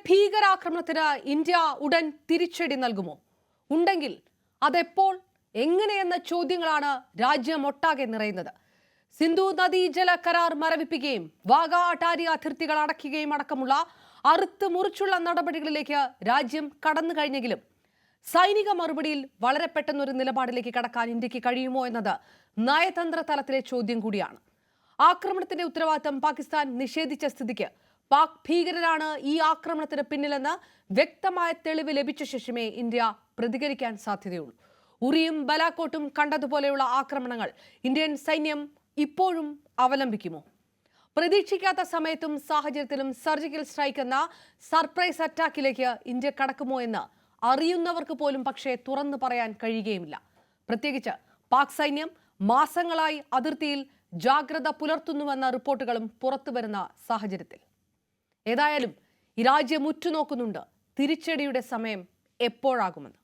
ഭീകരാക്രമണത്തിന് ഇന്ത്യ ഉടൻ തിരിച്ചടി നൽകുമോ? ഉണ്ടെങ്കിൽ അതെപ്പോൾ, എങ്ങനെയെന്ന ചോദ്യങ്ങളാണ് രാജ്യമൊട്ടാകെ നിറയുന്നത്. സിന്ധു നദീജല കരാർ മരവിപ്പിക്കുകയും വാഗ അട്ടാരി അതിർത്തികൾ അടയ്ക്കുകയും അടക്കമുള്ള അറുത്ത് മുറിച്ചുള്ള നടപടികളിലേക്ക് രാജ്യം കടന്നു കഴിഞ്ഞെങ്കിലും സൈനിക മറുപടിയിൽ വളരെ പെട്ടെന്നൊരു നിലപാടിലേക്ക് കടക്കാൻ ഇന്ത്യക്ക് കഴിയുമോ എന്നത് നയതന്ത്ര തലത്തിലെ ചോദ്യം കൂടിയാണ്. ആക്രമണത്തിന്റെ ഉത്തരവാദിത്തം പാകിസ്ഥാൻ നിഷേധിച്ച സ്ഥിതിക്ക് പാക് ഭീകരരാണ് ഈ ആക്രമണത്തിന് പിന്നിലെന്ന് വ്യക്തമായ തെളിവ് ലഭിച്ച ശേഷമേ ഇന്ത്യ പ്രതികരിക്കാൻ സാധ്യതയുള്ളൂ. ഉറിയും ബലാക്കോട്ടും കണ്ടതുപോലെയുള്ള ആക്രമണങ്ങൾ ഇന്ത്യൻ സൈന്യം ഇപ്പോഴും അവലംബിക്കുമോ? പ്രതീക്ഷിക്കാത്ത സമയത്തും സാഹചര്യത്തിലും സർജിക്കൽ സ്ട്രൈക്ക് എന്ന സർപ്രൈസ് അറ്റാക്കിലേക്ക് ഇന്ത്യ കടക്കുമോ എന്ന് അറിയുന്നവർക്ക് പോലും പക്ഷേ തുറന്നു പറയാൻ കഴിയുകയുമില്ല. പ്രത്യേകിച്ച് പാക് സൈന്യം മാസങ്ങളായി അതിർത്തിയിൽ ജാഗ്രത പുലർത്തുന്നുവെന്ന റിപ്പോർട്ടുകളും പുറത്തുവരുന്ന സാഹചര്യത്തിൽ ഏതായാലും ഈ രാജ്യം ഉറ്റുനോക്കുന്നുണ്ട് തിരിച്ചടിയുടെ സമയം എപ്പോഴാകുമെന്ന്.